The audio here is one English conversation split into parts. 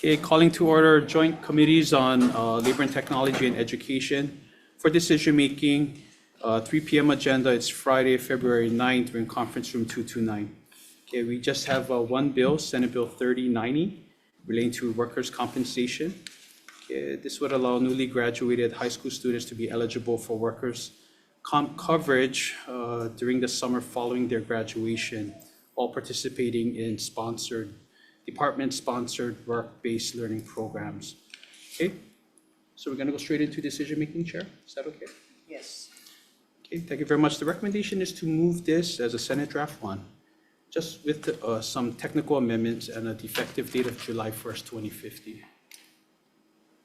Okay, calling to order joint committees on labor and technology and education. For decision-making, 3 p.m. agenda, it's Friday, February 9th, we're in conference room 229. Okay, we just have one bill, Senate Bill 3090, relating to workers' compensation. Okay, this would allow newly graduated high school students to be eligible for workers' comp coverage during the summer following their graduation, while participating in department-sponsored work-based learning programs. Okay, so we're going to go straight into decision-making, Chair. Is that okay? Yes. Okay, thank you very much. The recommendation is to move this as a Senate Draft 1, just with some technical amendments and an effective date of July 1st, 2050.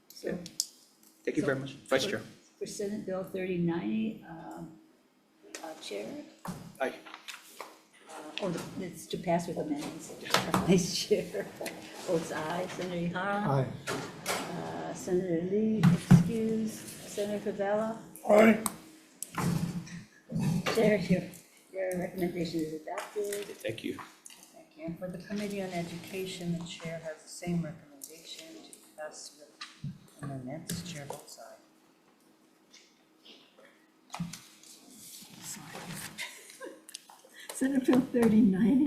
So, Thank you very much. Vice Chair. For Senate Bill 3090, Chair? Aye. It's to pass with amendments. Vice Chair votes aye. Senator Ihara? Aye. Senator Lee, excuse. Senator Favela? Aye. Chair, your recommendation is adopted. Thank you. Thank you. And for the Committee on Education, the chair has the same recommendation to pass with amendments. Chair votes aye. Senate Bill 3090,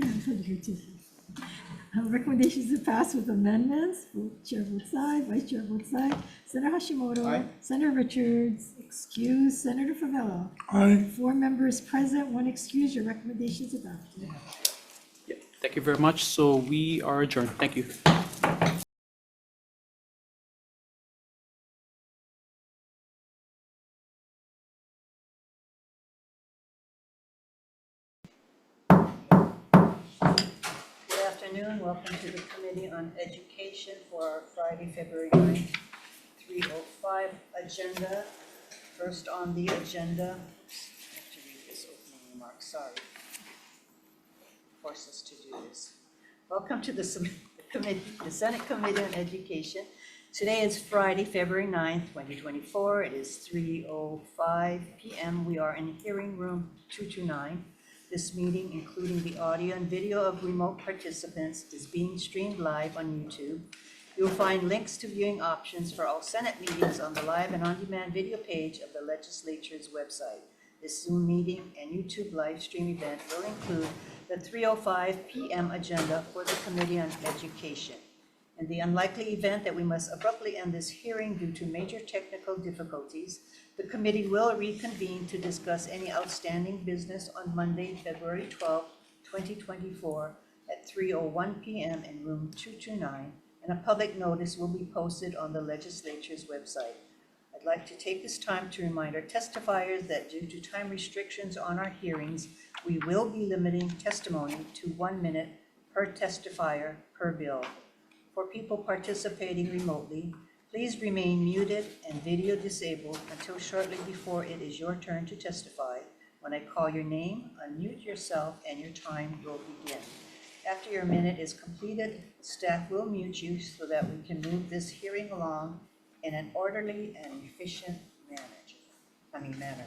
recommendations to pass with amendments. Chair votes aye, Vice Chair votes aye. Senator Hashimoto. Aye. Senator Richards, excuse. Senator Favela. Aye. 4 members present, 1 excused. Your recommendation is adopted. Yeah, thank you very much. So we are adjourned. Thank you. Good afternoon. Welcome to the Committee on Education for our Friday, February 9th, 3:05 agenda. First on the agenda, I have to read this opening remark, sorry. Force us to do this. Welcome to the Senate Committee on Education. Today is Friday, February 9th, 2024. It is 3:05 p.m. We are in hearing room 229. This meeting, including the audio and video of remote participants, is being streamed live on YouTube. You will find links to viewing options for all Senate meetings on the live and on-demand video page of the legislature's website. This Zoom meeting and YouTube live stream event will include the 3:05 p.m. agenda for the Committee on Education. In the unlikely event that we must abruptly end this hearing due to major technical difficulties, the committee will reconvene to discuss any outstanding business on Monday, February 12, 2024 at 3:01 p.m. in room 229, and a public notice will be posted on the legislature's website. I'd like to take this time to remind our testifiers that due to time restrictions on our hearings, we will be limiting testimony to 1 minute per testifier per bill. For people participating remotely, please remain muted and video disabled until shortly before it is your turn to testify. When I call your name, unmute yourself and your time will begin. After your minute is completed, staff will mute you so that we can move this hearing along in an orderly and efficient manner.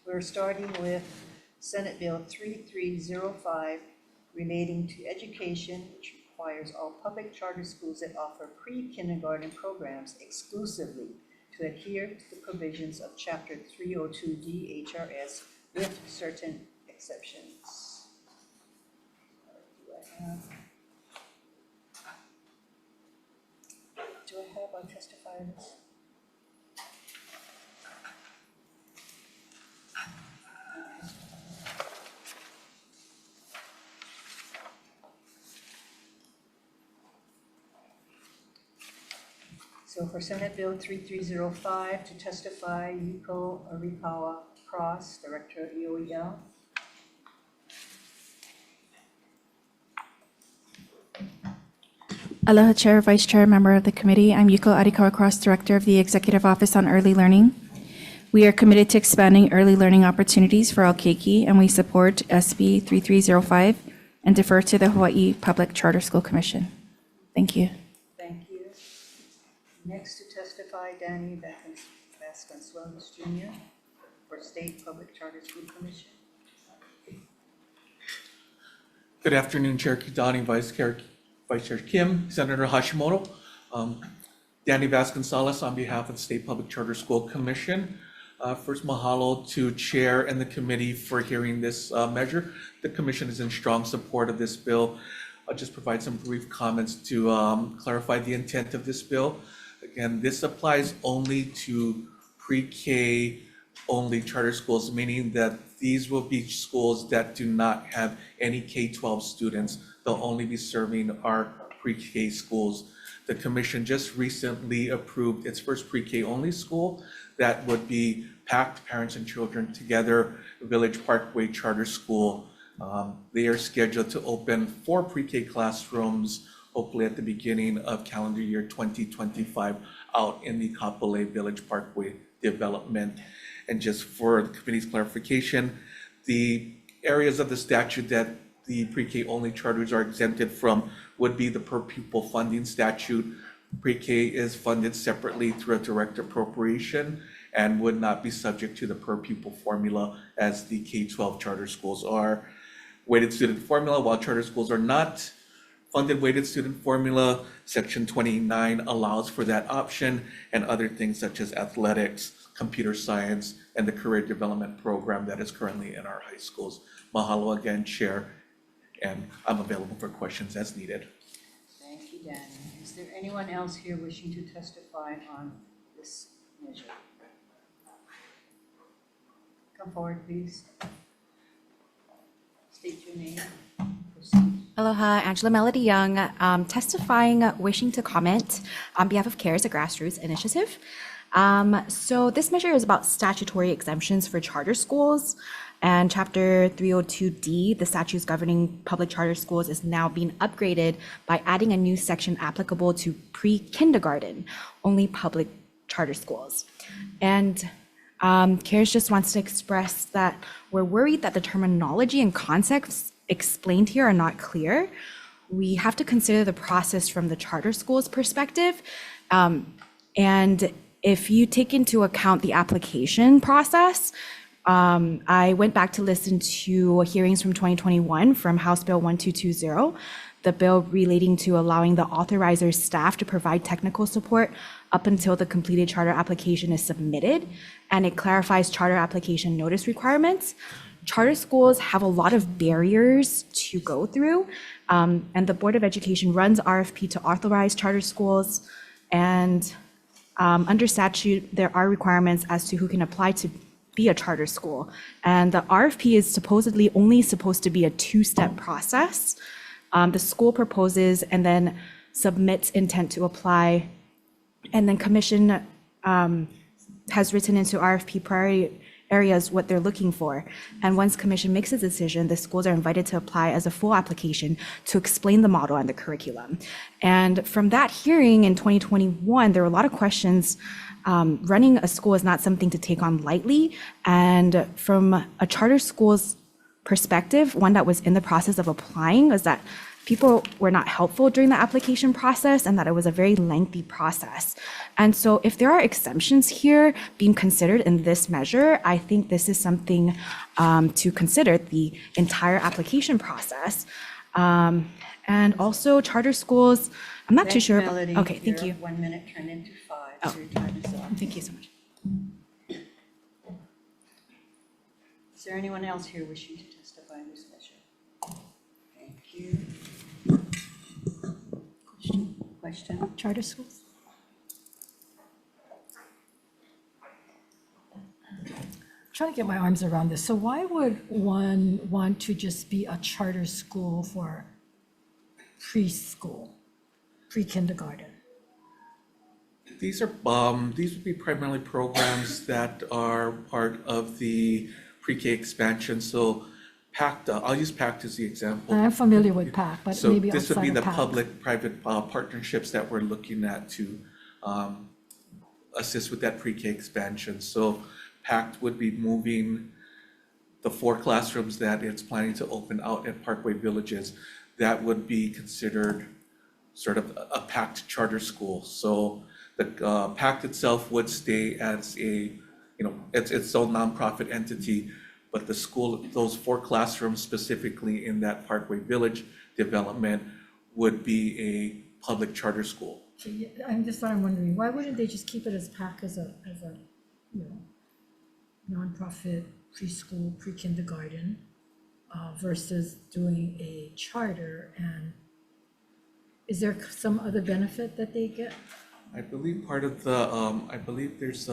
We're starting with Senate Bill 3305 relating to education, which requires all public charter schools that offer pre-kindergarten programs exclusively to adhere to the provisions of Chapter 302D HRS with certain exceptions. Do I have our testifiers? So for Senate Bill 3305 to testify, Yuko Arikawa Cross, Director EOEL. Aloha Chair, Vice Chair, member of the committee. I'm Yuko Arikawa Cross, Director of the Executive Office on Early Learning. We are committed to expanding early learning opportunities for all keiki, and we support SB 3305 and defer to the Hawaii Public Charter School Commission. Thank you. Thank you. Next to testify, Danny Vasconcelos Jr. for State Public Charter School Commission. Good afternoon, Chair Kidani, Vice Chair Vice Chair Kim, Senator Hashimoto, Danny Vasconcellos on behalf of the State Public Charter School Commission. First, mahalo to Chair and the committee for hearing this measure. The Commission is in strong support of this bill. I'll just provide some brief comments to clarify the intent of this bill. Again, this applies only to pre-K only charter schools, meaning that these will be schools that do not have any K-12 students. They'll only be serving our pre-K schools. The Commission just recently approved its first pre-K only school that would be packed parents and children together, Village Parkway Charter School. They are scheduled to open 4 pre-K classrooms, hopefully at the beginning of calendar year 2025, out in the Kapolei Village Parkway development. And just for the committee's clarification, the areas of the statute that the pre-K only charters are exempted from would be the per pupil funding statute. Pre-K is funded separately through a direct appropriation and would not be subject to the per pupil formula as the K-12 charter schools are. Weighted student formula, while charter schools are not funded weighted student formula, Section 29 allows for that option, and other things such as athletics, computer science, and the career development program that is currently in our high schools. Mahalo again, Chair, and I'm available for questions as needed. Thank you, Danny. Is there anyone else here wishing to testify on this measure? Come forward, please. State your name. Proceed. Aloha, Angela Melody Young, testifying, wishing to comment on behalf of CARES, a grassroots initiative. So this measure is about statutory exemptions for charter schools, and Chapter 302D, the statutes governing public charter schools, is now being upgraded by adding a new section applicable to pre-kindergarten only public charter schools. And CARES just wants to express that we're worried that the terminology and concepts explained here are not clear. We have to consider the process from the charter school's perspective. And if you take into account the application process, I went back to listen to hearings from 2021 from House Bill 1220, the bill relating to allowing the authorizer's staff to provide technical support up until the completed charter application is submitted, and it clarifies charter application notice requirements. Charter schools have a lot of barriers to go through, and the Board of Education runs RFP to authorize charter schools, and under statute, there are requirements as to who can apply to be a charter school. And the RFP is supposedly only supposed to be a 2-step process. The school proposes and then submits intent to apply, and then commission has written into RFP priority areas what they're looking for. And once commission makes a decision, the schools are invited to apply as a full application to explain the model and the curriculum. And from that hearing in 2021, there were a lot of questions. Running a school is not something to take on lightly. And from a charter school's perspective, one that was in the process of applying, was that people were not helpful during the application process and that it was a very lengthy process. And so if there are exemptions here being considered in this measure, I think this is something to consider the entire application process. And also charter schools, I'm not too sure. Melody, Okay, thank your you. 1 minute turned into 5, Oh. so your time is up. Thank you so much. Is there anyone else here wishing to testify on this measure? Thank you. Question? Charter schools? Trying to get my arms around this. So why would one want to just be a charter school for preschool, pre-kindergarten? These would be primarily programs that are part of the pre-K expansion. So PACT, I'll use PACT as the example. I'm familiar with PAC, but So maybe this would outside be of the PAC. public-private partnerships that we're looking at to assist with that pre-K expansion. So PACT would be moving the 4 classrooms that it's planning to open out at Parkway Villages. That would be considered sort of a PACT charter school. So the PACT itself would stay as its own nonprofit entity, but the school, those 4 classrooms specifically in that Parkway Village development would be a public charter school. So, yeah, I'm wondering, why wouldn't they just keep it as PAC as a, you know, nonprofit preschool, pre-kindergarten, versus doing a charter? And is there some other benefit that they get? I believe part of the, I believe there's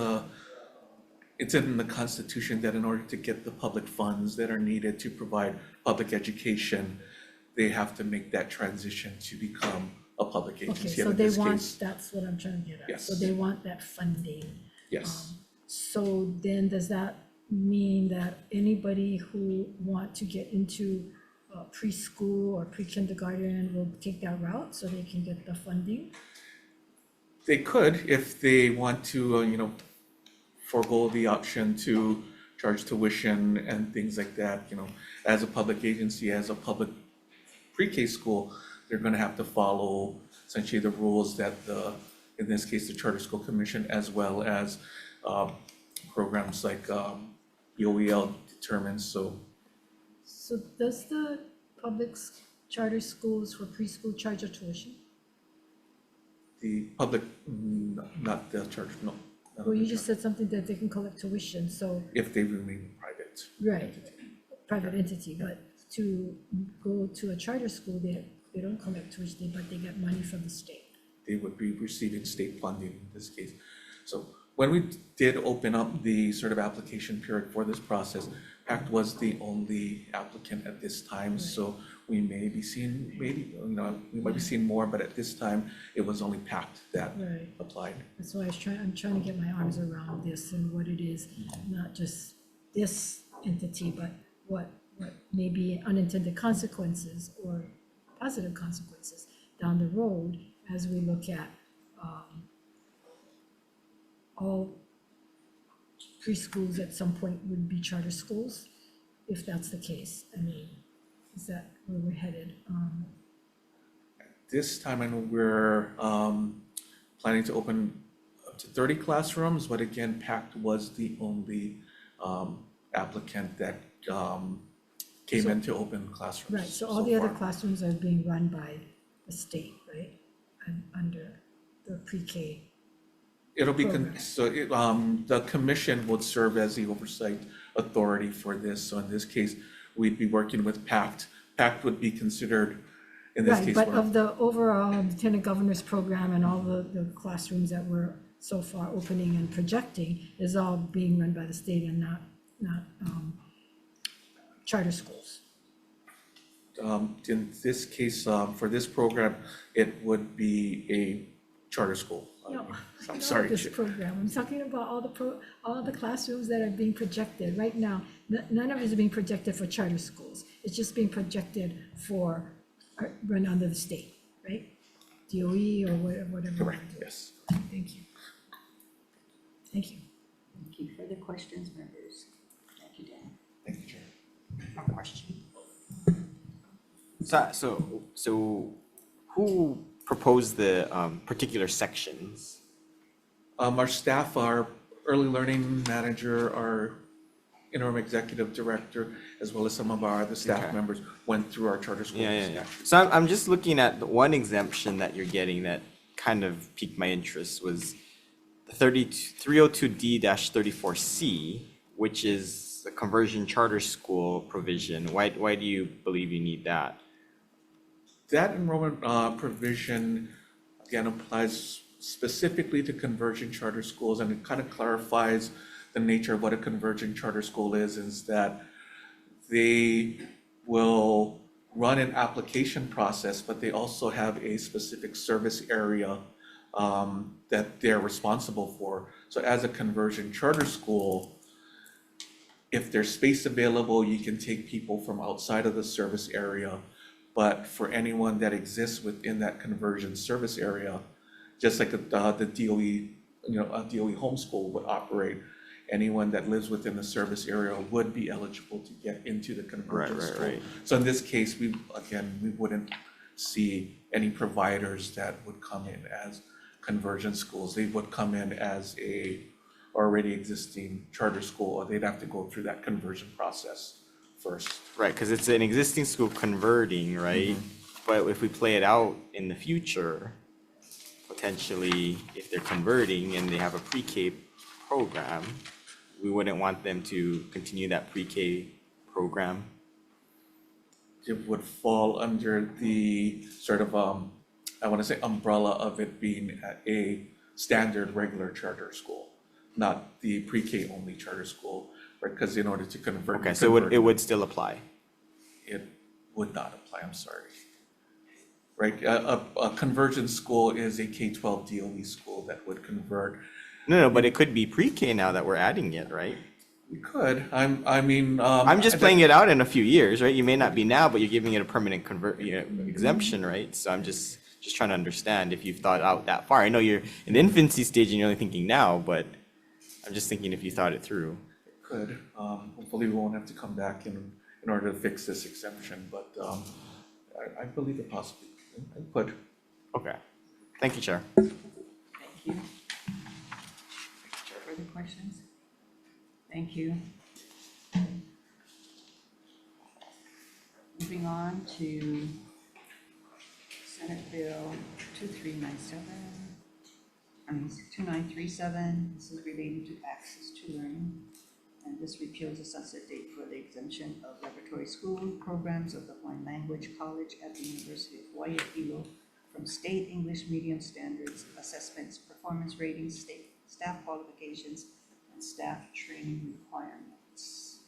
it's in the Constitution that in order to get the public funds that are needed to provide public education, they have to make that transition to become a public Okay, agency. so And in they this want, case, that's what I'm trying to get at. Yes. So they want that funding. yes, So then does that mean that anybody who want to get into preschool or pre-kindergarten will take that route so they can get the funding? they could if they want to, forego the option to charge tuition and things like that, as a public agency, as a public pre-K school, they're gonna have to follow essentially the rules that in this case, the Charter School Commission, as well as programs like EOEL determines, so So does the charter schools for preschool charge a tuition? the public, not the church, no. not Well, the you just church, said something that they can collect tuition, so, if they remain private. right, private entity, but to go to a charter school, they don't collect tuition, but they get money from the state. They would be receiving state funding in this case. So when we did open up the sort of application period for this process, PACT was the only applicant at this time, so we may be seeing, we might be seeing more, but at this time, it was only PACT that Right. applied. That's why I'm trying to get my arms around this and what it is, not just this entity, but what may be unintended consequences or positive consequences down the road as we look at all preschools at some point would be charter schools, if that's the case. I mean, is that where we're headed? This time, I know we're planning to open up to 30 classrooms, but again, PACT was the only applicant that came in to open classrooms. Right, so all the other far. classrooms are being run by the state, right? And under the pre-K. It'll be, program. the commission would serve as the oversight authority for this. So in this case, we'd be working with PACT. PACT would be considered, in this Right, case, but one of the overall Lieutenant Governor's program and all the classrooms that we're so far opening and projecting is all being run by the state and not charter schools. in this case, for this program, it would be a charter school. No, I'm not sorry, this Chair. program. I'm talking about all the classrooms that are being projected. Right now, none of it is being projected for charter schools. It's just being projected for, run under the state, right? DOE or whatever. Correct, yes. Thank you. Thank you. Thank you. Further questions, members? Thank you, Dan. Thank you, Chair. One question. So who proposed the particular sections? Our staff, our early learning manager, our interim executive director, as well as some of our other staff Okay. members went through our charter schools. Yeah. So I'm just looking at the one exemption that you're getting that kind of piqued my interest was the 302D-34C, which is the conversion charter school provision. Why do you believe you need that? That enrollment provision, again, applies specifically to conversion charter schools, and it kind of clarifies the nature of what a conversion charter school is that they will run an application process, but they also have a specific service area that they're responsible for. So as a conversion charter school, if there's space available, you can take people from outside of the service area. But for anyone that exists within that conversion service area, just like the DOE, a DOE homeschool would operate, anyone that lives within the service area would be eligible to get into the conversion school. Right. So in this case, we wouldn't see any providers that would come in as conversion schools. They would come in as a already existing charter school, or they'd have to go through that conversion process first. Right, because it's an existing school converting, right? But if we play it out in the future, potentially, if they're converting and they have a pre-K program, we wouldn't want them to continue that pre-K program. It would fall under the sort of, I want to say umbrella of it being a standard regular charter school, not the pre-K only charter school, right? Because in order to convert. Okay, so it would still apply. It would not apply, I'm sorry. Right, a conversion school is a K-12 DOE school that would convert. No, but it could be pre-K now that we're adding it, right? We could, I'm just playing it out in a few years, right? You may not be now, but you're giving it a permanent exemption, right? So I'm just trying to understand if you've thought out that far. I know you're in the infancy stage and you're only thinking now, but I'm just thinking if you thought it through. Could, hopefully we won't have to come back in order to fix this exemption, but I believe it possibly could. Okay. Thank you, Chair. Thank you. Further questions? Thank you. Moving on to Senate Bill 2937. This is related to access to learning. And this repeals the sunset date for the exemption of laboratory school programs of the Hawaiian Language College at the University of Hawaii at Hilo from state English medium standards, assessments, performance ratings, state staff qualifications, and staff training requirements.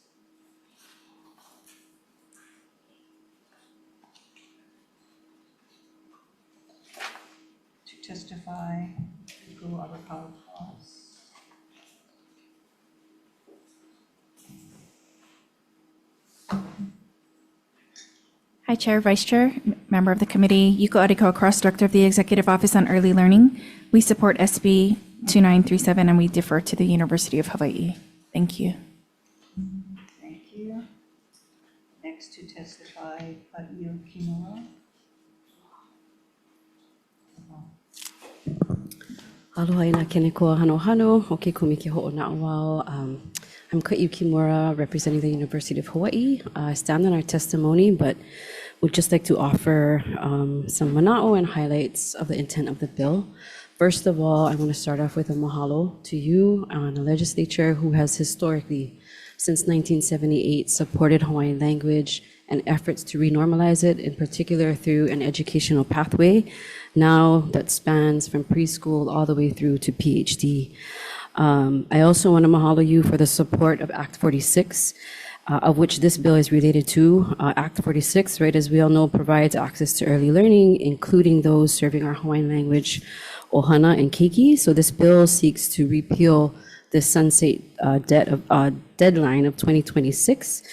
To testify, Rico Abakawa. Hi, Chair, Vice Chair, member of the committee, Yuko Arikawa Cross, Director of the Executive Office on Early Learning. We support SB 2937 and we defer to the University of Hawaii. Thank you. Thank you. Next to testify, Ha'io Kimura. Aloha ina kenekua hano o ke kumiki ho'ona'awao. I'm Ha'io Kimura, representing the University of Hawaii. I stand on our testimony, but would just like to offer some mana'o and highlights of the intent of the bill. First of all, I want to start off with a mahalo to you and the legislature who has historically, since 1978, supported Hawaiian language and efforts to renormalize it, in particular through an educational pathway now that spans from preschool all the way through to PhD. I also want to mahalo you for the support of Act 46, of which this bill is related to. Act 46, right, as we all know, provides access to early learning, including those serving our Hawaiian language, ohana and keiki. So this bill seeks to repeal the sunset deadline of 2026,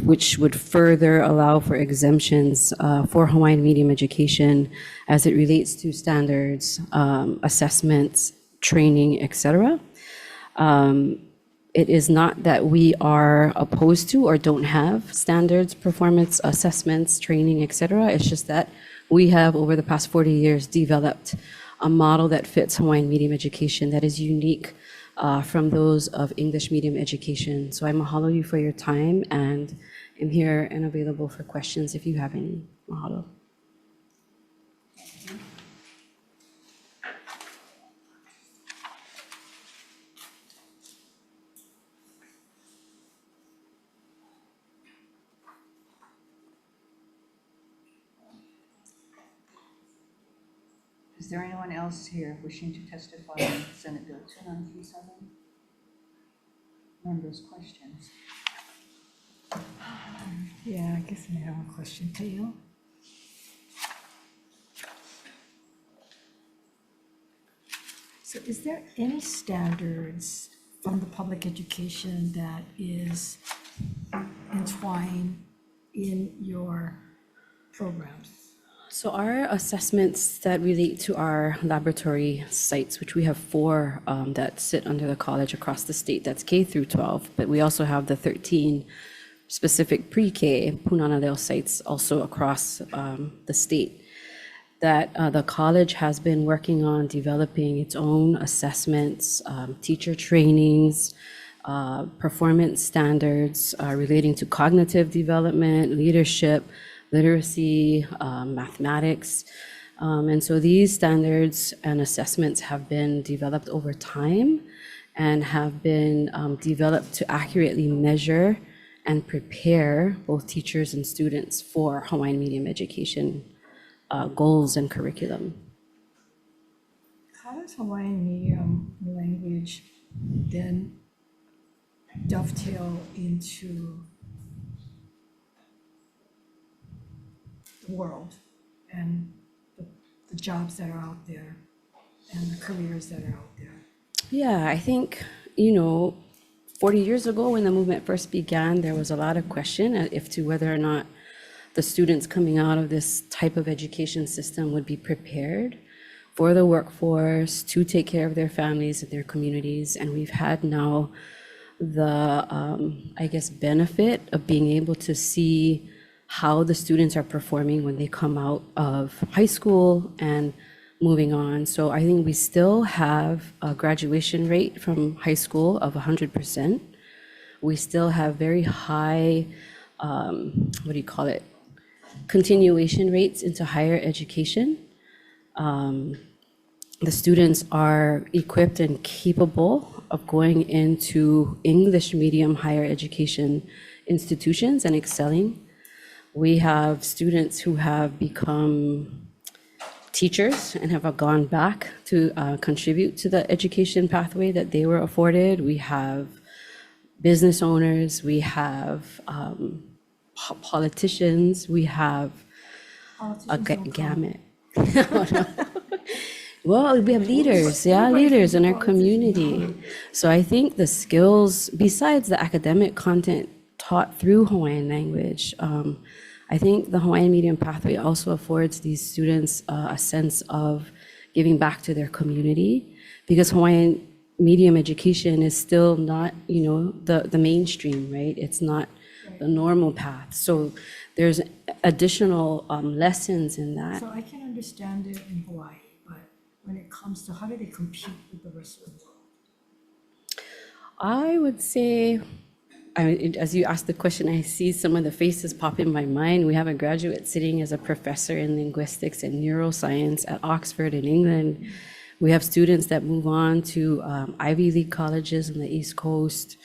which would further allow for exemptions for Hawaiian medium education as it relates to standards, assessments, training, etc. It is not that we are opposed to or don't have standards, performance assessments, training, etc. It's just that we have, over the past 40 years, developed a model that fits Hawaiian medium education that is unique from those of English medium education. So I mahalo you for your time and am here and available for questions if you have any. Mahalo. Is there anyone else here wishing to testify on Senate Bill 2937? Members' questions? Yeah, I guess I have a question to you. So is there any standards from the public education that is entwined in your programs? So our assessments that relate to our laboratory sites, which we have 4 that sit under the college across the state, that's K through 12, but we also have the 13 specific pre-K Punana sites also across the state, that the college has been working on developing its own assessments, teacher trainings, performance standards relating to cognitive development, leadership, literacy, mathematics. And so these standards and assessments have been developed over time and have been developed to accurately measure and prepare both teachers and students for Hawaiian medium education goals and curriculum. How does Hawaiian medium language then dovetail into the world and the jobs that are out there and the careers that are out there? Yeah, I think, 40 years ago when the movement first began, there was a lot of question as to whether or not the students coming out of this type of education system would be prepared for the workforce to take care of their families and their communities. And we've had now the, benefit of being able to see how the students are performing when they come out of high school and moving on. So I think we still have a graduation rate from high school of 100%. We still have very high, continuation rates into higher education. The students are equipped and capable of going into English medium higher education institutions and excelling. We have students who have become teachers and have gone back to contribute to the education pathway that they were afforded. We have business owners, we have politicians, we have a gamut. Well, we have leaders, leaders in our community. So I think the skills, besides the academic content taught through Hawaiian language, I think the Hawaiian medium pathway also affords these students a sense of giving back to their community, because Hawaiian medium education is still not, the mainstream, right? It's not the normal path. So there's additional lessons in that. So I can understand it in Hawaii, but when it comes to how do they compete with the rest of the world? I would say, as you asked the question, I see some of the faces pop in my mind. We have a graduate sitting as a professor in linguistics and neuroscience at Oxford in England. We have students that move on to Ivy League colleges on the East Coast,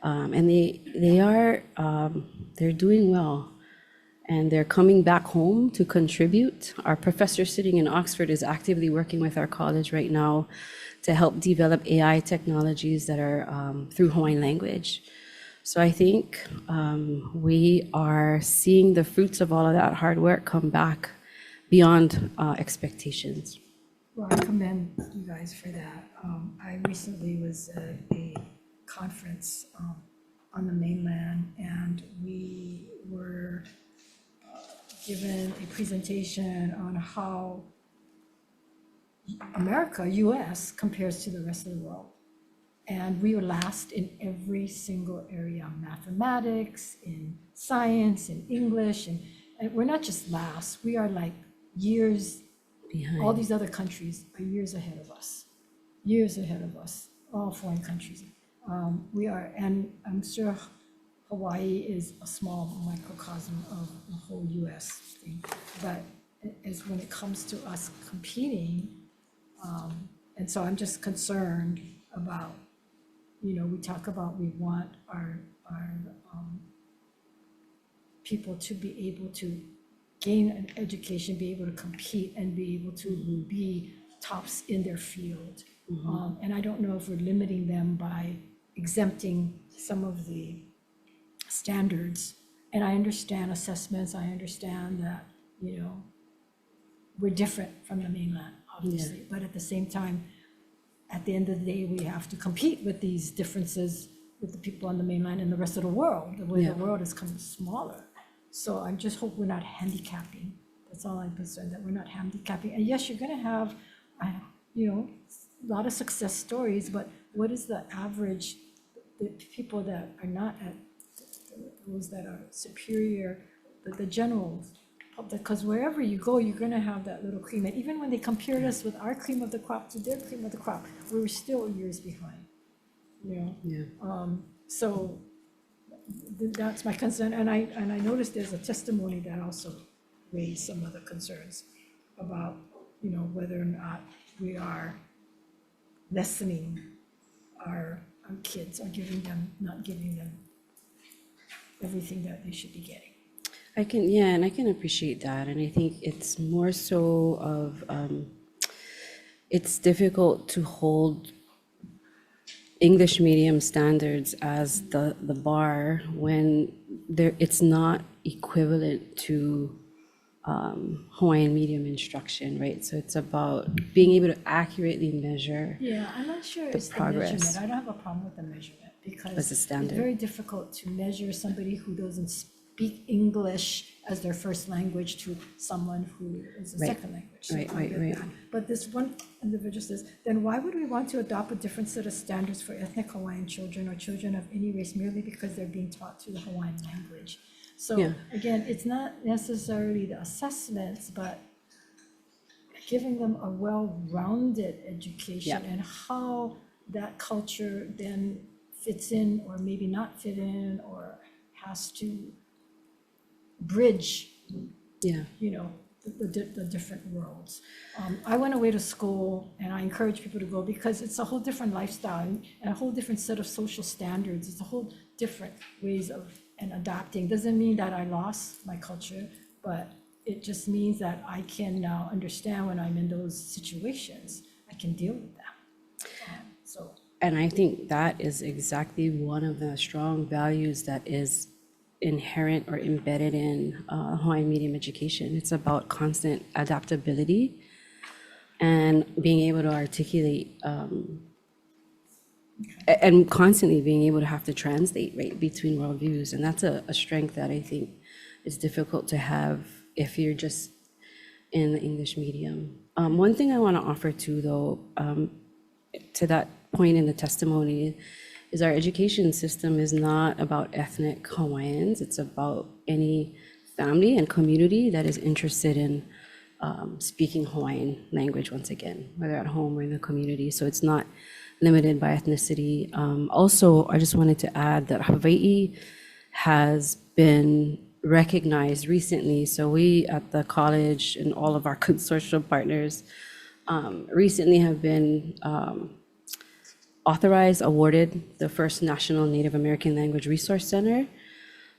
and they're doing well, and they're coming back home to contribute. Our professor sitting in Oxford is actively working with our college right now to help develop AI technologies that are through Hawaiian language. So I think we are seeing the fruits of all of that hard work come back beyond expectations. Well, I commend you guys for that. I recently was at a conference on the mainland, and we were given a presentation on how America, US, compares to the rest of the world. And we were last in every single area, mathematics, in science, in English, and we're not just last, we are like years behind. All these other countries are years ahead of us, all foreign countries. We are, and I'm sure Hawaii is a small microcosm of the whole US thing, but as when it comes to us competing, and so I'm just concerned about, we talk about we want our people to be able to gain an education, be able to compete, and be able to be tops in their field. And I don't know if we're limiting them by exempting some of the standards. And I understand assessments, I understand that, we're different from the mainland, obviously. But at the same time, at the end of the day, we have to compete with these differences with the people on the mainland and the rest of the world, the way the world is becoming smaller. So I just hope we're not handicapping. That's all I'm concerned, that we're not handicapping. And yes, you're gonna have, a lot of success stories, but what is the average, the people that are not at, those that are superior, the generals? Because wherever you go, you're gonna have that little cream. And even when they compared us with our cream of the crop to their cream of the crop, we were still years behind, So that's my concern, and I noticed there's a testimony that also raised some other concerns about, whether or not we are lessening our kids or not giving them everything that they should be getting. And I can appreciate that. And I think it's more so of, it's difficult to hold English medium standards as the bar when it's not equivalent to Hawaiian medium instruction, right? So it's about being able to accurately measure Yeah, I'm not sure the it's the progress. measurement. I don't have a problem with the measurement because As a standard. it's very difficult to measure somebody who doesn't speak English as their first language to someone who is a Right. second language. So Right, I right, get right. that. But this one individual says, then why would we want to adopt a different set of standards for ethnic Hawaiian children or children of any race merely because they're being taught through the Hawaiian language? So Yeah. again, it's not necessarily the assessments, but giving them a well-rounded education Yeah. and how that culture then fits in or maybe not fit in or has to bridge, Yeah. the different worlds. I went away to school and I encourage people to go because it's a whole different lifestyle and a whole different set of social standards. It's a whole different ways of and adapting. Doesn't mean that I lost my culture, but it just means that I can now understand when I'm in those situations, I can deal with that. So And I think that is exactly one of the strong values that is inherent or embedded in Hawaiian medium education. It's about constant adaptability and being able to articulate and constantly being able to have to translate, right, between worldviews. And that's a strength that I think is difficult to have if you're just in the English medium. One thing I want to offer too, though, to that point in the testimony, is our education system is not about ethnic Hawaiians. It's about any family and community that is interested in speaking Hawaiian language once again, whether at home or in the community. So it's not limited by ethnicity. Also, I just wanted to add that Hawaii has been recognized recently. So we at the college and all of our consortium partners recently have been authorized, awarded the first National Native American Language Resource Center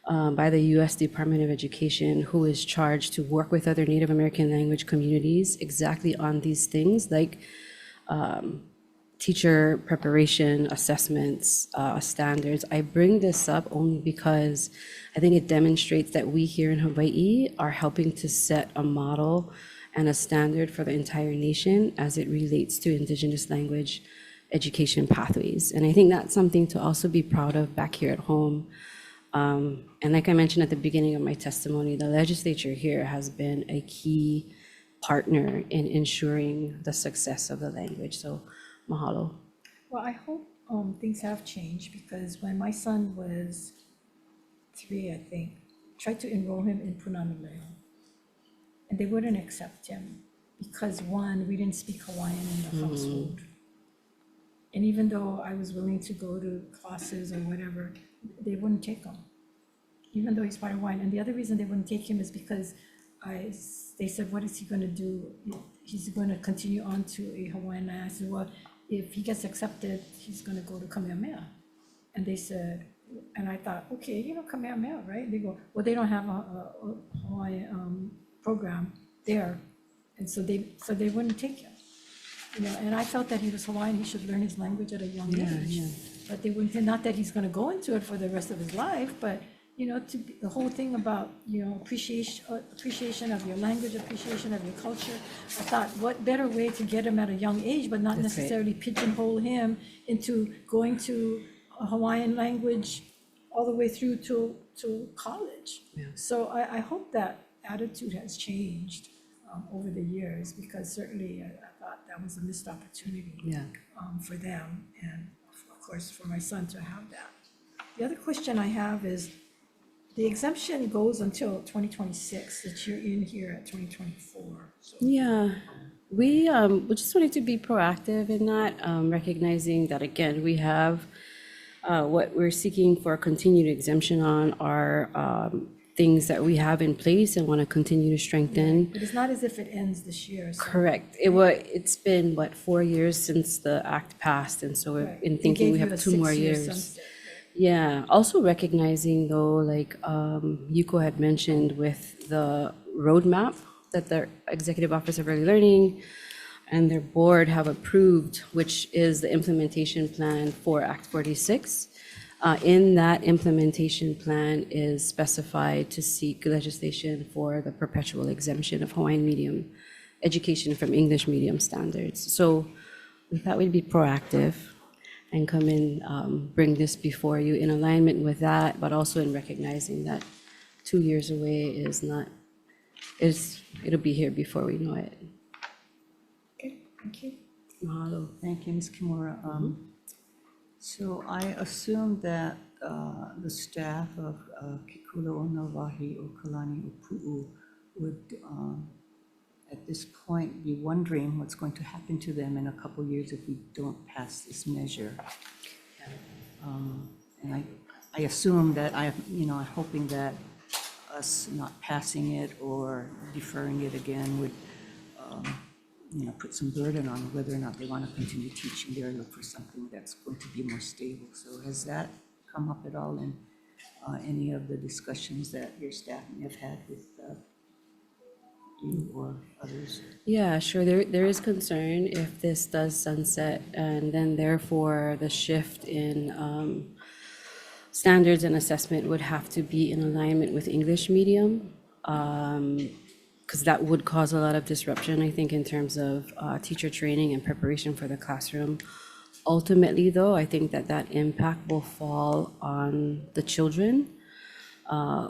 by the U.S. Department of Education, who is charged to work with other Native American language communities exactly on these things like teacher preparation, assessments, standards. I bring this up only because I think it demonstrates that we here in Hawaii are helping to set a model and a standard for the entire nation as it relates to Indigenous language education pathways. And I think that's something to also be proud of back here at home. And like I mentioned at the beginning of my testimony, the legislature here has been a key partner in ensuring the success of the language. So mahalo. well, I hope things have changed because when my son was 3, I think, I tried to enroll him in Punanaleo, and they wouldn't accept him because one, we didn't speak Hawaiian in the household. And even though I was willing to go to classes or whatever, they wouldn't take him, even though he's part Hawaiian. And the other reason they wouldn't take him is because they said, what is he going to do? He's going to continue on to a Hawaiian land. I said, well, if he gets accepted, he's going to go to Kamehameha. And they said, and I thought, okay, Kamehameha, right? They go, well, they don't have a Hawaiian program there. And so they wouldn't take him. And I felt that he was Hawaiian, he should learn his language at a young age. But they wouldn't, not that he's gonna go into it for the rest of his life, but, the whole thing about, appreciation of your language, appreciation of your culture. I thought, what better way to get him at a young age, but not That's right. necessarily pigeonhole him into going to a Hawaiian language all the way through to college. Yeah. So I hope that attitude has changed over the years, because certainly I thought that was a missed opportunity for them, and of course for my son to have that. The other question I have is, the exemption goes until 2026, that you're in here at 2024. So Yeah, we just wanted to be proactive in that, recognizing that again, we have What we're seeking for continued exemption on are things that we have in place and want to continue to strengthen. But it's not as if it ends this year, so. Correct. It's been, 4 years since the act passed, and so we've Right. been They thinking we gave you have a 2 more 6-year years. sunset. Yeah, also recognizing though, like Yuko had mentioned with the roadmap that the Executive Office of Early Learning and their board have approved, which is the implementation plan for Act 46. In that implementation plan is specified to seek legislation for the perpetual exemption of Hawaiian medium education from English medium standards. So we thought we'd be proactive and come in, bring this before you in alignment with that, but also in recognizing that 2 years away it'll be here before we know it. Okay, thank you. Mahalo. Thank you, Ms. Kimura. So I assume that the staff of Kekula o Wahi o Kalani o Pu'u would, at this point, be wondering what's going to happen to them in a couple years if we don't pass this measure. And I assume that I'm hoping that us not passing it or deferring it again would, put some burden on whether or not they want to continue teaching there or look for something that's going to be more stable. So has that come up at all in any of the discussions that your staff may have had with you or others? Yeah, sure. There is concern if this does sunset, and then therefore the shift in standards and assessment would have to be in alignment with English medium, because that would cause a lot of disruption, I think, in terms of teacher training and preparation for the classroom. Ultimately, though, I think that impact will fall on the children,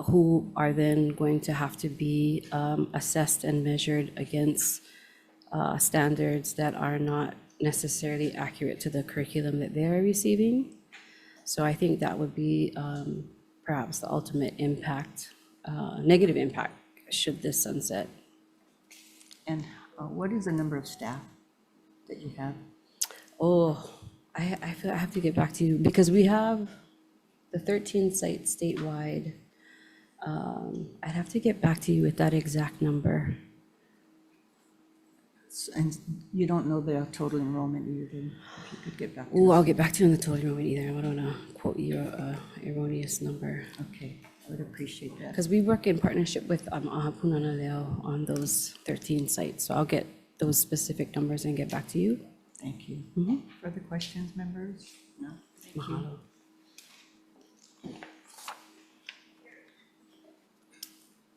who are then going to have to be assessed and measured against standards that are not necessarily accurate to the curriculum that they're receiving. So I think that would be perhaps the ultimate impact, negative impact, should this sunset. And what is the number of staff that you have? Oh, I feel I have to get back to you because we have the 13 sites statewide. I'd have to get back to you with that exact number. And you don't know their total enrollment either, if you could get back to Oh, us. I'll get back to you on the total enrollment either. I don't want to quote you erroneous number. Okay, I would appreciate that. Because we work in partnership with Punana Leo on those 13 sites. So I'll get those specific numbers and get back to you. Thank you. Mm-hmm. Further questions, members? No? Thank you. Mahalo.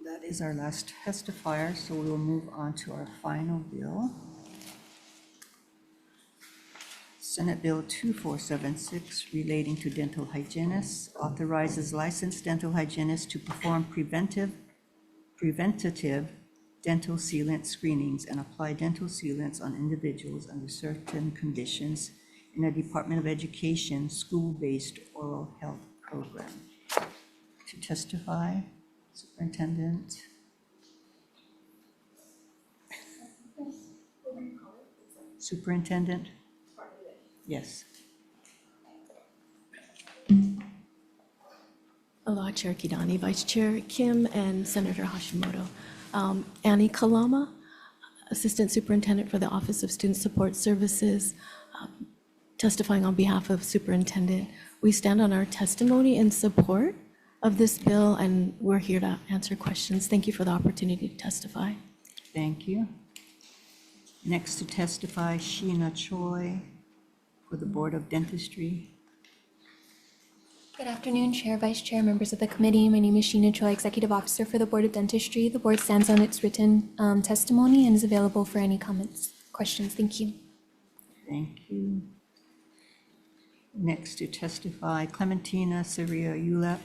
That is our last testifier, so we will move on to our final bill. Senate Bill 2476 relating to dental hygienists authorizes licensed dental hygienists to perform preventative dental sealant screenings and apply dental sealants on individuals under certain conditions in a Department of Education school-based oral health program. To testify, Superintendent. Superintendent? Yes. Aloha, Chair Kidani, Vice Chair Kim, and Senator Hashimoto. Annie Kalama, Assistant Superintendent for the Office of Student Support Services, testifying on behalf of Superintendent. We stand on our testimony in support of this bill, and we're here to answer questions. Thank you for the opportunity to testify. Thank you. Next to testify, Sheena Choi for the Board of Dentistry. Good afternoon, Chair, Vice Chair, members of the committee. My name is Sheena Choi, Executive Officer for the Board of Dentistry. The board stands on its written testimony and is available for any comments, questions. Thank you. Thank you. Next to testify, Clementina Saria Ulep.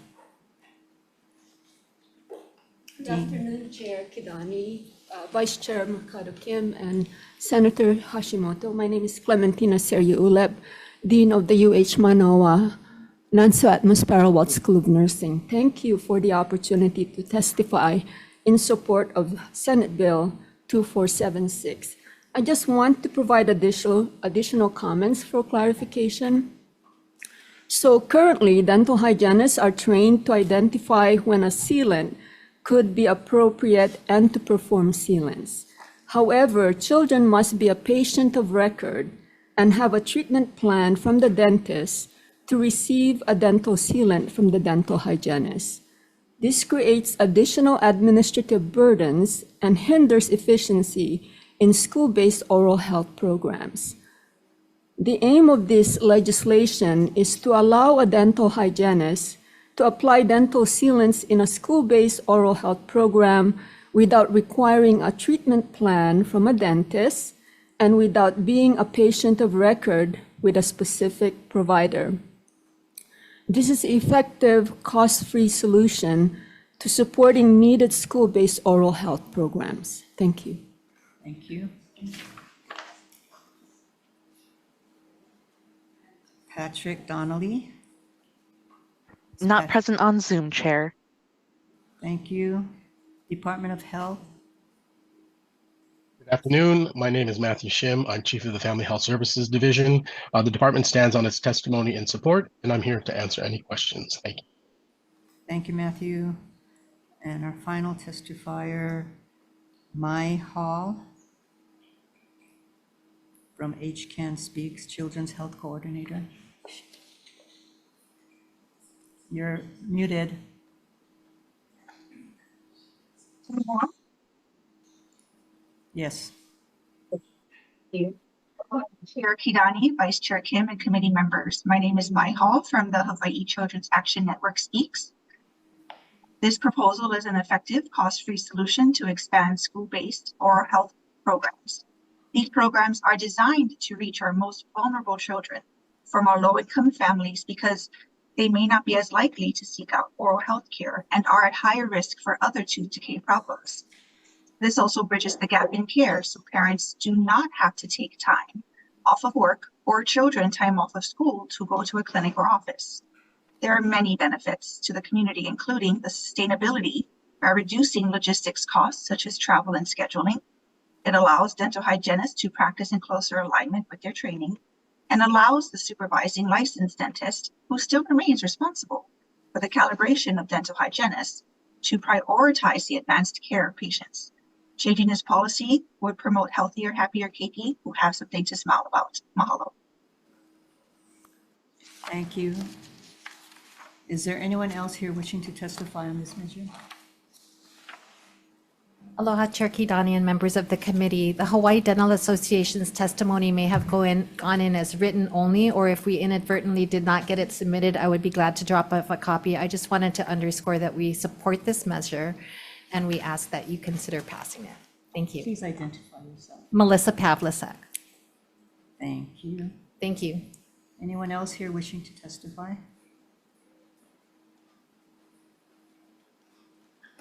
Good afternoon, Chair Kidani, Vice Chair Mercado Kim, and Senator Hashimoto. My name is Clementina Seria Ulep, Dean of the UH Manoa Nansuat Parrawat School of Nursing. Thank you for the opportunity to testify in support of Senate Bill 2476. I just want to provide additional comments for clarification. So currently, dental hygienists are trained to identify when a sealant could be appropriate and to perform sealants. However, children must be a patient of record and have a treatment plan from the dentist to receive a dental sealant from the dental hygienist. This creates additional administrative burdens and hinders efficiency in school-based oral health programs. The aim of this legislation is to allow a dental hygienist to apply dental sealants in a school-based oral health program without requiring a treatment plan from a dentist and without being a patient of record with a specific provider. This is an effective, cost-free solution to supporting needed school-based oral health programs. Thank you. Thank you. Patrick Donnelly. Not present on Zoom, Chair. Thank you. Department of Health. Good afternoon. My name is Matthew Shim. I'm Chief of the Family Health Services Division. The department stands on its testimony and support, and I'm here to answer any questions. Thank you. Thank you, Matthew. And our final testifier, Mai Hall from HCAN Speaks, Children's Health Coordinator. You're muted. Yes. Chair Kidani, Vice Chair Kim, and committee members. My name is Mai Hall from the Hawaii Children's Action Network Speaks. This proposal is an effective, cost-free solution to expand school-based oral health programs. These programs are designed to reach our most vulnerable children from our low-income families because they may not be as likely to seek out oral health care and are at higher risk for other tooth decay problems. This also bridges the gap in care so parents do not have to take time off of work or children time off of school to go to a clinic or office. There are many benefits to the community, including the sustainability by reducing logistics costs such as travel and scheduling. It allows dental hygienists to practice in closer alignment with their training and allows the supervising licensed dentist, who still remains responsible for the calibration of dental hygienists, to prioritize the advanced care of patients. Changing this policy would promote healthier, happier keiki who have something to smile about. Mahalo. Thank you. Is there anyone else here wishing to testify on this measure? Aloha, Chair Kidani and members of the committee. The Hawaii Dental Association's testimony may have gone in as written only, or if we inadvertently did not get it submitted, I would be glad to drop off a copy. I just wanted to underscore that we support this measure and we ask that you consider passing it. Thank you. Please identify yourself. Melissa Pavlicek. Thank you. Thank you. Anyone else here wishing to testify?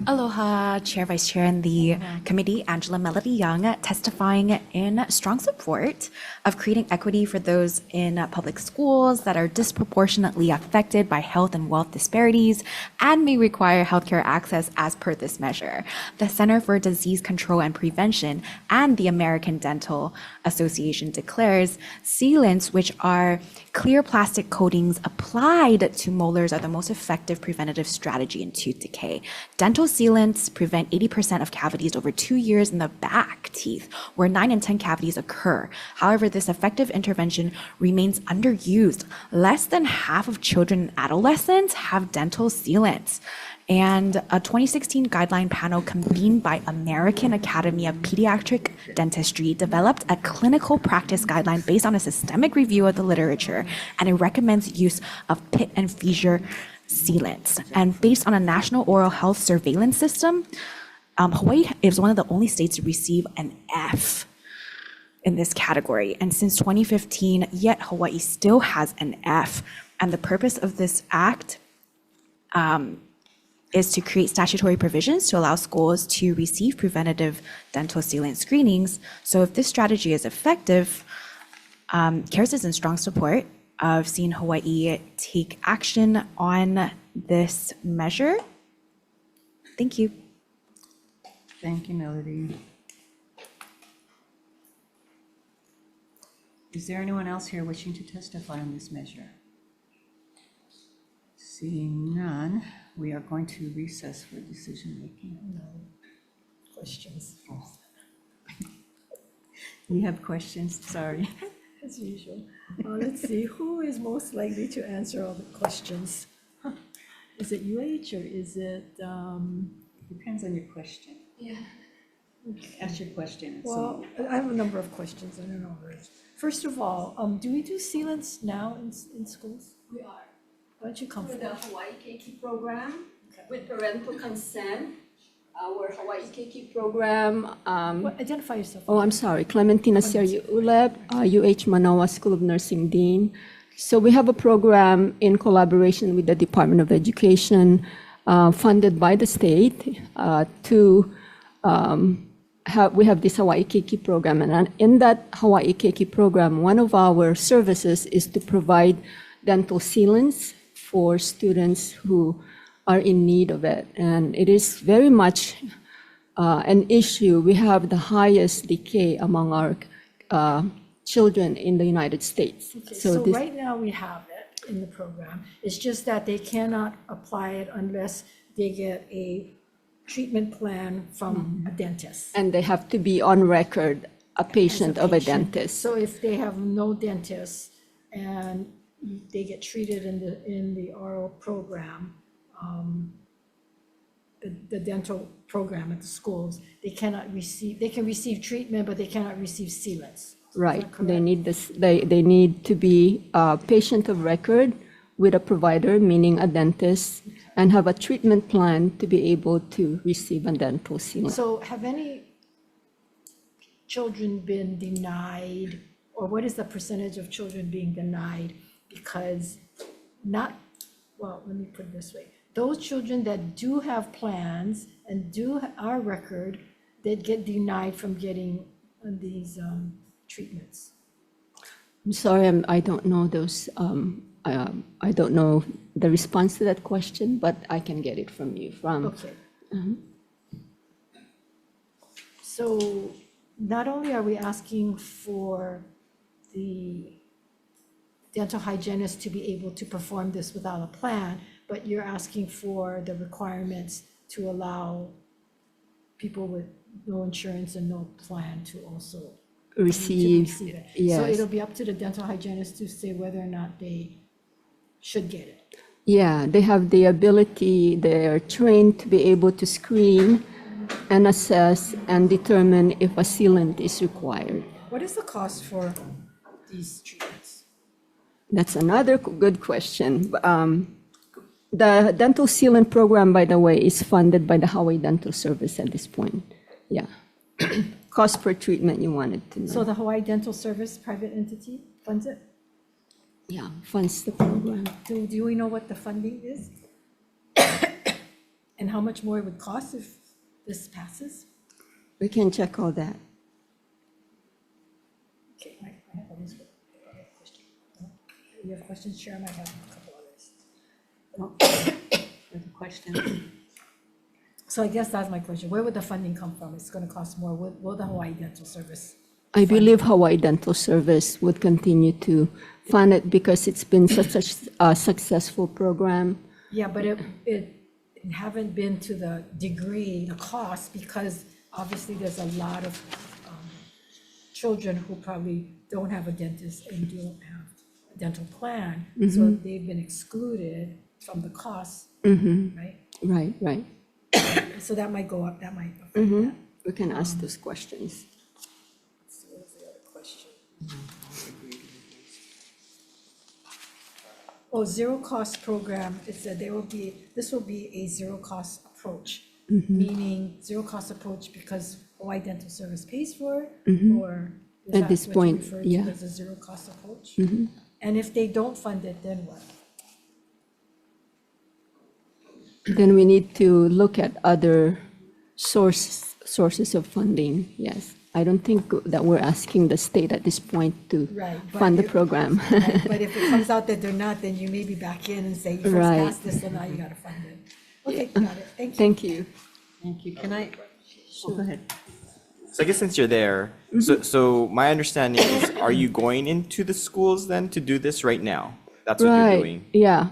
Aloha, Chair, Vice Chair, and the committee, Angela Melody Young, testifying in strong support of creating equity for those in public schools that are disproportionately affected by health and wealth disparities and may require healthcare access as per this measure. The Center for Disease Control and Prevention and the American Dental Association declares sealants, which are clear plastic coatings applied to molars, are the most effective preventative strategy in tooth decay. Dental sealants prevent 80% of cavities over 2 years in the back teeth, where 9 in 10 cavities occur. However, this effective intervention remains underused. Less than half of children and adolescents have dental sealants. And a 2016 guideline panel convened by American Academy of Pediatric Dentistry developed a clinical practice guideline based on a systemic review of the literature, and it recommends use of pit and fissure sealants. And based on a national oral health surveillance system, Hawaii is one of the only states to receive an F in this category. And since 2015, yet Hawaii still has an F. And the purpose of this act is to create statutory provisions to allow schools to receive preventative dental sealant screenings. So if this strategy is effective, CARES is in strong support of seeing Hawaii take action on this measure. Thank you. Thank you, Melody. Is there anyone else here wishing to testify on this measure? Seeing none, we are going to recess for decision-making. Questions, We have questions, sorry. as usual. Let's see, who is most likely to answer all the questions? Is it UH or is it, Depends on your question. Yeah. Ask your question. Well, I have a number of questions, I don't know. First of all, do we do sealants now in schools? We are. Why don't you come For forward? the Hawai'i Keiki program, with parental consent, our Hawai'i Keiki program. Identify yourself. Oh, I'm sorry, Clementina Seryu Uleb, UH Manoa School of Nursing Dean. So we have a program in collaboration with the Department of Education, funded by the state, we have this Hawai'i Keiki program. And in that Hawai'i Keiki program, one of our services is to provide dental sealants for students who are in need of it. And it is very much an issue. We have the highest decay among our children in the United States. Okay, so right now we have it in the program. It's just that they cannot apply it unless they get a treatment plan from a dentist. And they have to be on record a patient of a dentist. So if they have no dentist and they get treated in the oral program, the dental program at the schools, they can receive treatment, but they cannot receive sealants. Right, they need this, they need to be a patient of record with a provider, meaning a dentist, and have a treatment plan to be able to receive a dental sealant. So have any children been denied, or what is the percentage of children being denied because let me put it this way. Those children that do have plans and our record, that get denied from getting these treatments. I'm sorry, I don't know those, I don't know the response to that question, but I can get it from you. Okay. So not only are we asking for the dental hygienist to be able to perform this without a plan, but you're asking for the requirements to allow people with no insurance and no plan to also receive it. yes. So it'll be up to the dental hygienist to say whether or not they should get it. Yeah, they have the ability, they're trained to be able to screen and assess and determine if a sealant is required. What is the cost for these treatments? That's another good question. The dental sealant program, by the way, is funded by the Hawaii Dental Service at this point. Yeah. Cost per treatment you wanted to know. So the Hawaii Dental Service, private entity, funds it? Yeah, funds the program. Do we know what the funding is? And how much more it would cost if this passes? We can check all that. Okay, I have a list. You have questions, Chair? I might have a couple others. Other questions? So I guess that's my question. Where would the funding come from? It's going to cost more. Will the Hawaii Dental Service? I believe Hawaii Dental Service would continue to fund it because it's been such a successful program. Yeah, but it haven't been to the degree, the cost, because obviously there's a lot of children who probably don't have a dentist and don't have a dental plan. So they've been excluded from the cost, right? Right. So that might go up, that might affect that. We can ask those questions. So what's the other question? Oh, zero cost program, it said this will be a zero cost approach, meaning zero cost approach because Hawaii Dental Service pays for it, or is At that this what you point, refer to yeah. as a zero cost approach? And if they don't fund it, then what? Then we need to look at other sources of funding, yes. I don't think that we're asking the state at this point to Right, but fund the if- program. Right, but if it comes out that they're not, then you may be back in and say, you first Right. passed this, so now you gotta fund it. Okay, got it, thank you. Thank you. Thank you. Can I, go ahead. So I guess since you're there, so my understanding is, are you going into the schools then to do this right now? That's what you're Right, doing? yeah.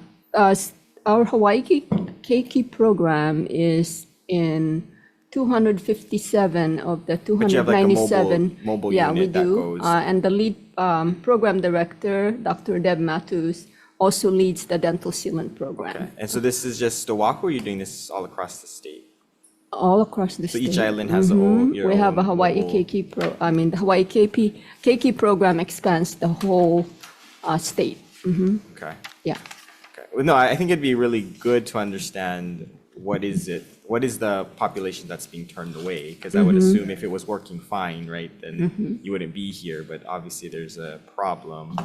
our Hawaii Keiki program is in 257 of the But you have like a 297. mobile Yeah, we unit that do. goes. And the lead program director, Dr. Deb Matthews, also leads the dental sealant program. Okay. And so this is just Oahu, or you're doing this all across the state? All across the So state. each island has your We have a own Hawaii mobile- the Hawaii Keiki program expands the whole state. Okay. Yeah. Okay. Well, no, I think it'd be really good to understand what is the population that's being turned away? Because I would assume if it was working fine, right, then you wouldn't be here, but obviously there's a problem.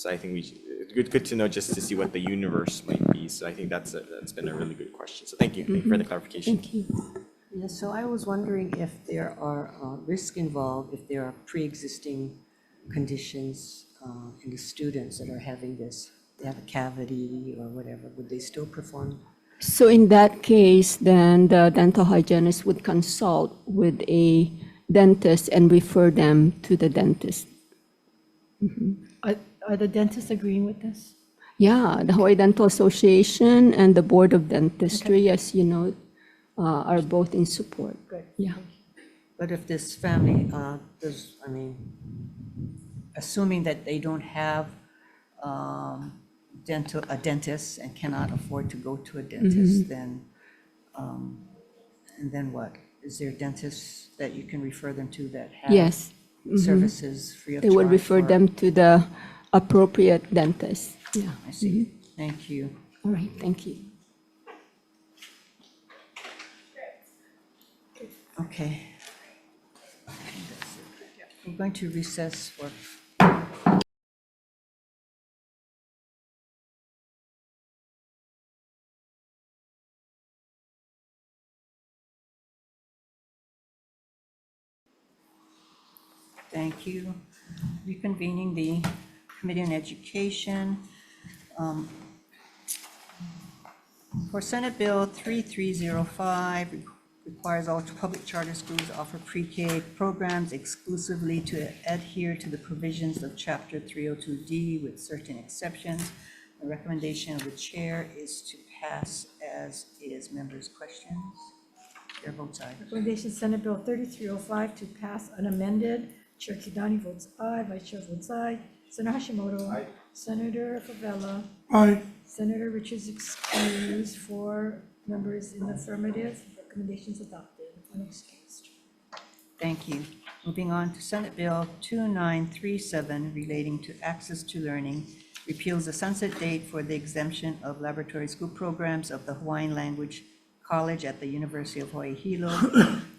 So I think it's good to know just to see what the universe might be. So I think that's been a really good question. So thank you for the clarification. Thank you. Yeah, so I was wondering if there are risks involved, if there are pre-existing conditions in the students that are having this. They have a cavity or whatever, would they still perform? So in that case, then the dental hygienist would consult with a dentist and refer them to the dentist. Are the dentists agreeing with this? Yeah, the Hawaii Dental Association and the Board of Dentistry, as you know, are both in support. Good. Yeah. But if this family assuming that they don't have a dentist and cannot afford to go to a dentist, then, and then what? Is there dentists that you can refer them to that have Yes. services free of They charge? would refer for- them to the appropriate dentist. Yeah. I see. Thank you. All right, thank you. Okay. We're going to recess for Thank you. Reconvening the Committee on Education. For Senate Bill 3305, requires all public charter schools to offer pre-K programs exclusively to adhere to the provisions of Chapter 302D with certain exceptions. The recommendation of the chair is to pass as is. Members' questions? Chair votes aye. Recommendation Senate Bill 3305 to pass unamended. Chair Kidani votes aye, Vice Chair votes aye. Senator Hashimoto. Aye. Senator Favela. Aye. Senator Richards excused, 4 members in the affirmative. Recommendations adopted, unexcused. Thank you. Moving on to Senate Bill 2937 relating to access to learning, repeals the sunset date for the exemption of laboratory school programs of the Hawaiian Language College at the University of Hawaii Hilo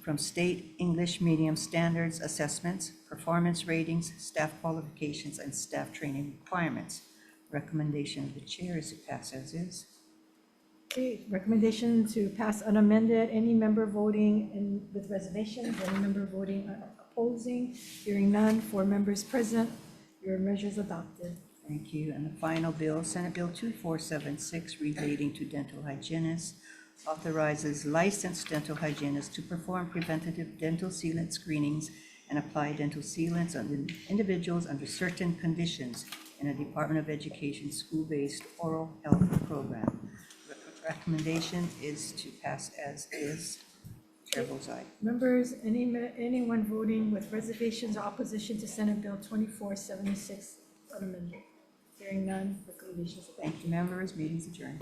from state English medium standards, assessments, performance ratings, staff qualifications, and staff training requirements. Recommendation of the chair is to pass as is. Okay, recommendation to pass unamended. Any member voting with reservations, any member voting opposing, hearing none, 4 members present, your measure is adopted. Thank you. And the final bill, Senate Bill 2476 relating to dental hygienists, authorizes licensed dental hygienists to perform preventative dental sealant screenings and apply dental sealants on individuals under certain conditions in a Department of Education school-based oral health program. Recommendation is to pass as is. Chair votes aye. Members, anyone voting with reservations or opposition to Senate Bill 2476 unamended? Hearing none, recommendations adopted. Thank you, members. Meeting's adjourned.